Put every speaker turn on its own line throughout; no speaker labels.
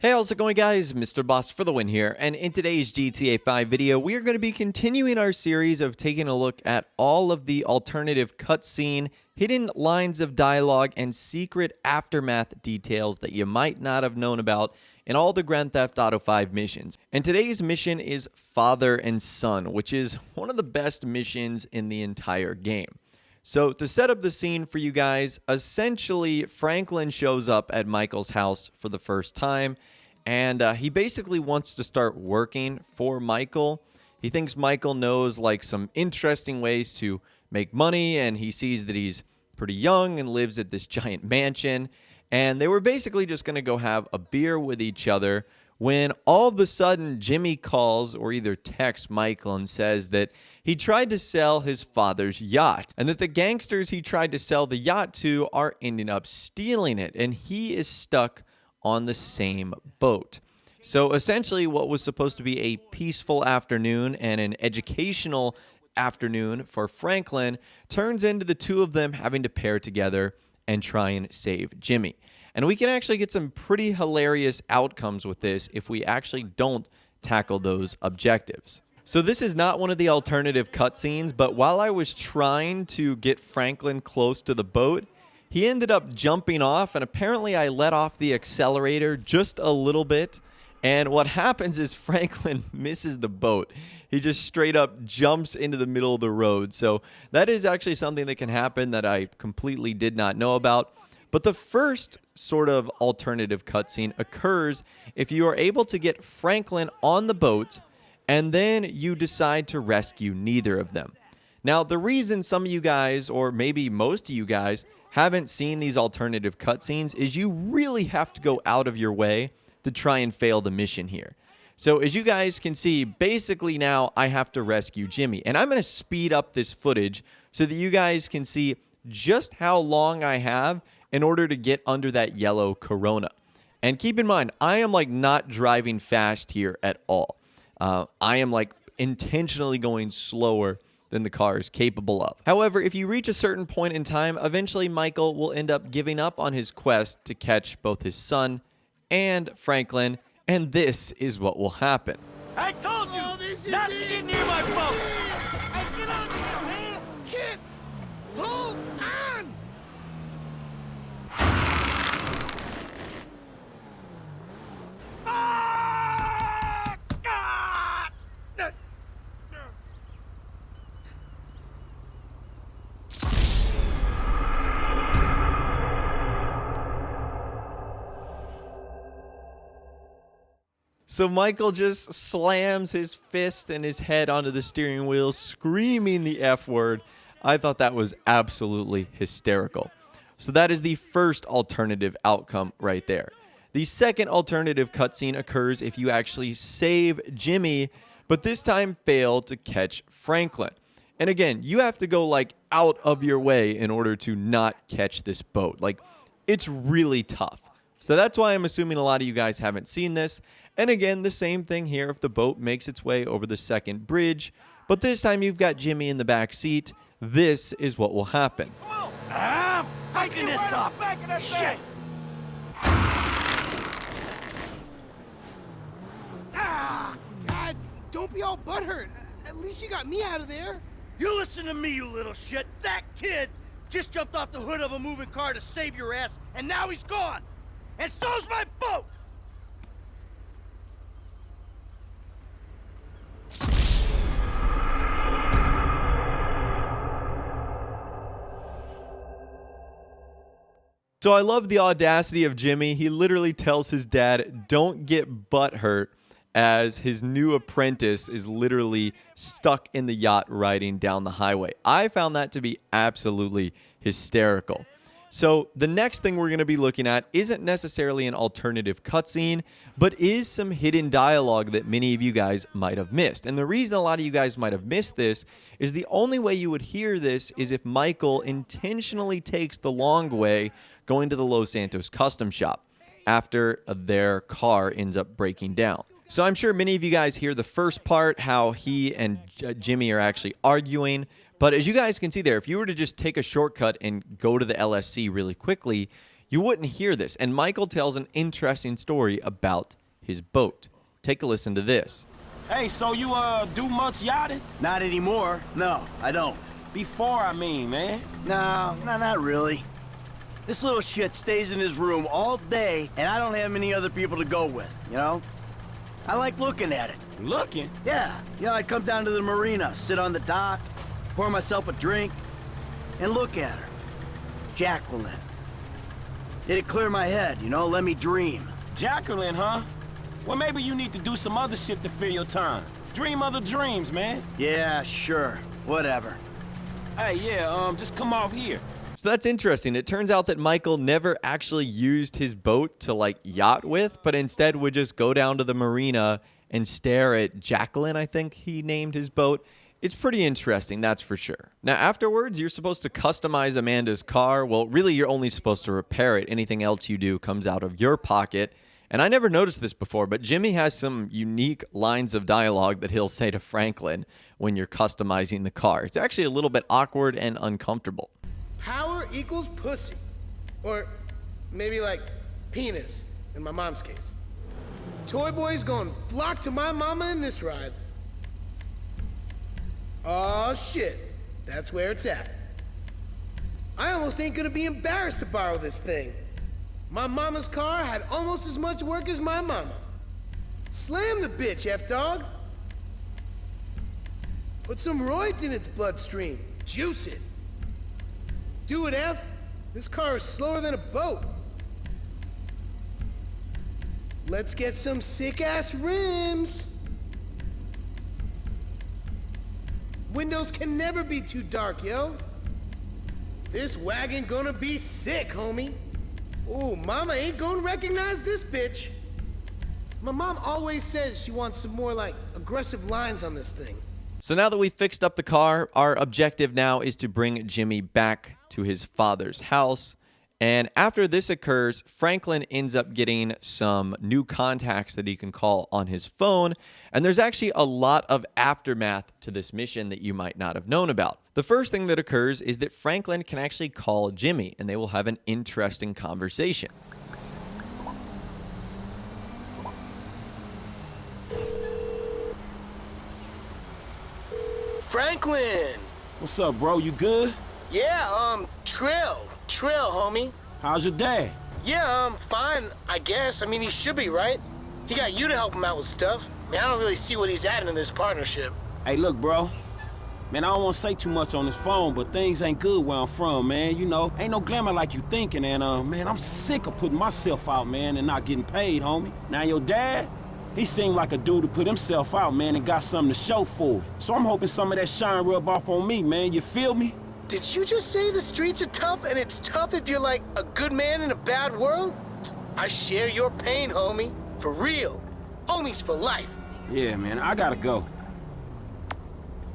Hey, how's it going, guys? Mr. Boss for the win here, and in today's GTA 5 video, we are going to be continuing our series of taking a look at all of the alternative cutscene, hidden lines of dialogue, and secret aftermath details that you might not have known about in all the Grand Theft Auto 5 missions. And today's mission is Father and Son, which is one of the best missions in the entire game. So to set up the scene for you guys, essentially Franklin shows up at Michael's house for the first time, and he basically wants to start working for Michael. He thinks Michael knows like some interesting ways to make money, and he sees that he's pretty young and lives at this giant mansion. And they were basically just going to go have a beer with each other when all of a sudden Jimmy calls or either texts Michael and says that he tried to sell his father's yacht and that the gangsters he tried to sell the yacht to are ending up stealing it, and he is stuck on the same boat. So essentially what was supposed to be a peaceful afternoon and an educational afternoon for Franklin turns into the two of them having to pair together and try and save Jimmy. And we can actually get some pretty hilarious outcomes with this if we actually don't tackle those objectives. So this is not one of the alternative cutscenes, but while I was trying to get Franklin close to the boat, he ended up jumping off, and apparently I let off the accelerator just a little bit. And what happens is Franklin misses the boat. He just straight up jumps into the middle of the road. So that is actually something that can happen that I completely did not know about. But the first sort of alternative cutscene occurs if you are able to get Franklin on the boat and then you decide to rescue neither of them. Now, the reason some of you guys, or maybe most of you guys, haven't seen these alternative cutscenes is you really have to go out of your way to try and fail the mission here. So as you guys can see, basically now I have to rescue Jimmy. And I'm going to speed up this footage so that you guys can see just how long I have in order to get under that yellow Corona. And keep in mind, I am like not driving fast here at all. I am like intentionally going slower than the car is capable of. However, if you reach a certain point in time, eventually Michael will end up giving up on his quest to catch both his son and Franklin, and this is what will happen.
I told you not to get near my boat! I get on here, man! Kid! Hold on! Ah! Ah!
So Michael just slams his fist and his head onto the steering wheel, screaming the F word. I thought that was absolutely hysterical. So that is the first alternative outcome right there. The second alternative cutscene occurs if you actually save Jimmy, but this time fail to catch Franklin. And again, you have to go like out of your way in order to not catch this boat. Like, it's really tough. So that's why I'm assuming a lot of you guys haven't seen this. And again, the same thing here if the boat makes its way over the second bridge. But this time you've got Jimmy in the back seat. This is what will happen.
I'm fucking this up! Shit!
Ah, Dad, don't be all butthurt. At least you got me out of there.
You listen to me, you little shit! That kid just jumped off the hood of a moving car to save your ass, and now he's gone! And so's my boat!
So I love the audacity of Jimmy. He literally tells his dad, don't get butthurt, as his new apprentice is literally stuck in the yacht riding down the highway. I found that to be absolutely hysterical. So the next thing we're going to be looking at isn't necessarily an alternative cutscene, but is some hidden dialogue that many of you guys might have missed. And the reason a lot of you guys might have missed this is the only way you would hear this is if Michael intentionally takes the long way going to the Los Santos custom shop after their car ends up breaking down. So I'm sure many of you guys hear the first part, how he and Jimmy are actually arguing. But as you guys can see there, if you were to just take a shortcut and go to the LSC really quickly, you wouldn't hear this. And Michael tells an interesting story about his boat. Take a listen to this.
Hey, so you do much yachting?
Not anymore. No, I don't.
Before, I mean, man.
No, not really. This little shit stays in his room all day, and I don't have many other people to go with, you know? I like looking at it.
Looking?
Yeah, I'd come down to the marina, sit on the dock, pour myself a drink, and look at her. Jacqueline. It'd clear my head, you know, let me dream.
Jacqueline, huh? Well, maybe you need to do some other shit to fill your time. Dream other dreams, man.
Yeah, sure. Whatever.
Hey, yeah, just come off here.
So that's interesting. It turns out that Michael never actually used his boat to like yacht with, but instead would just go down to the marina and stare at Jacqueline, I think he named his boat. It's pretty interesting, that's for sure. Now, afterwards, you're supposed to customize Amanda's car. Well, really, you're only supposed to repair it. Anything else you do comes out of your pocket. And I never noticed this before, but Jimmy has some unique lines of dialogue that he'll say to Franklin when you're customizing the car. It's actually a little bit awkward and uncomfortable.
Power equals pussy. Or maybe like penis, in my mom's case. Toy boys gonna flock to my mama in this ride. Oh shit, that's where it's at. I almost ain't gonna be embarrassed to borrow this thing. My mama's car had almost as much work as my mama. Slam the bitch, F-Dog. Put some roids in its bloodstream. Juice it. Do it, F. This car is slower than a boat. Let's get some sick-ass rims. Windows can never be too dark, yo. This wagon gonna be sick, homie. Ooh, mama ain't gonna recognize this bitch. My mom always says she wants some more, like, aggressive lines on this thing.
So now that we've fixed up the car, our objective now is to bring Jimmy back to his father's house. And after this occurs, Franklin ends up getting some new contacts that he can call on his phone. And there's actually a lot of aftermath to this mission that you might not have known about. The first thing that occurs is that Franklin can actually call Jimmy, and they will have an interesting conversation.
Franklin!
What's up, bro? You good?
Yeah, Trill, homie.
How's your dad?
Yeah, fine, I guess. I mean, he should be, right? He got you to help him out with stuff. I mean, I don't really see what he's adding in this partnership.
Hey, look, bro. Man, I don't want to say too much on this phone, but things ain't good where I'm from, man. You know, ain't no glamour like you thinking, and, man, I'm sick of putting myself out, man, and not getting paid, homie. Now, your dad, he seemed like a dude who put himself out, man, and got something to show for it. So I'm hoping some of that shine rub off on me, man. You feel me?
Did you just say the streets are tough, and it's tough if you're like a good man in a bad world? I share your pain, homie. For real. Homies for life.
Yeah, man, I gotta go.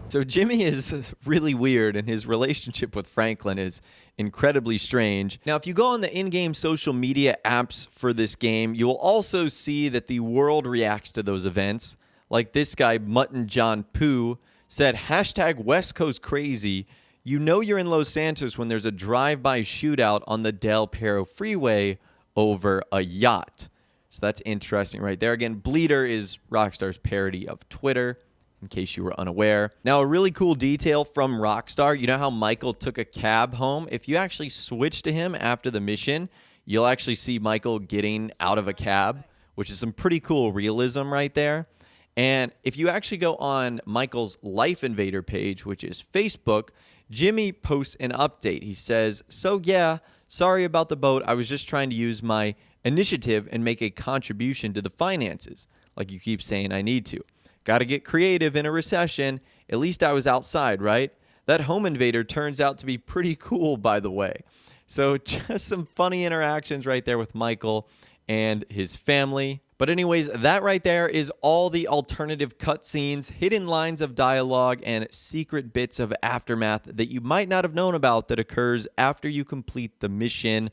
So Jimmy is really weird, and his relationship with Franklin is incredibly strange. Now, if you go on the in-game social media apps for this game, you will also see that the world reacts to those events. Like this guy, Mutton John Poo, said, hashtag West Coast crazy. You know you're in Los Santos when there's a drive-by shootout on the Del Perro Freeway over a yacht. So that's interesting right there. Again, Bleeder is Rockstar's parody of Twitter, in case you were unaware. Now, a really cool detail from Rockstar, you know how Michael took a cab home? If you actually switch to him after the mission, you'll actually see Michael getting out of a cab, which is some pretty cool realism right there. And if you actually go on Michael's Life Invader page, which is Facebook, Jimmy posts an update. He says, so yeah, sorry about the boat. I was just trying to use my initiative and make a contribution to the finances, like you keep saying I need to. Got to get creative in a recession. At least I was outside, right? That home invader turns out to be pretty cool, by the way. So just some funny interactions right there with Michael and his family. But anyways, that right there is all the alternative cutscenes, hidden lines of dialogue, and secret bits of aftermath that you might not have known about that occurs after you complete the mission,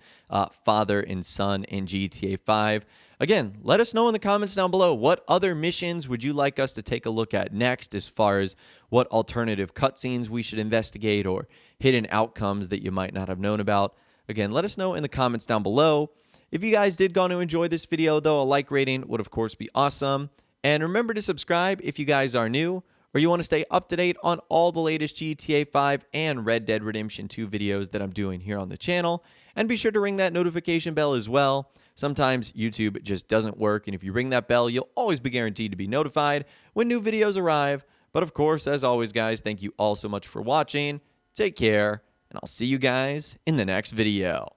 Father and Son in GTA 5. Again, let us know in the comments down below, what other missions would you like us to take a look at next, as far as what alternative cutscenes we should investigate or hidden outcomes that you might not have known about. Again, let us know in the comments down below. If you guys did go to enjoy this video, though, a like rating would of course be awesome. And remember to subscribe if you guys are new or you want to stay up to date on all the latest GTA 5 and Red Dead Redemption 2 videos that I'm doing here on the channel. And be sure to ring that notification bell as well. Sometimes YouTube just doesn't work, and if you ring that bell, you'll always be guaranteed to be notified when new videos arrive. But of course, as always, guys, thank you all so much for watching. Take care, and I'll see you guys in the next video.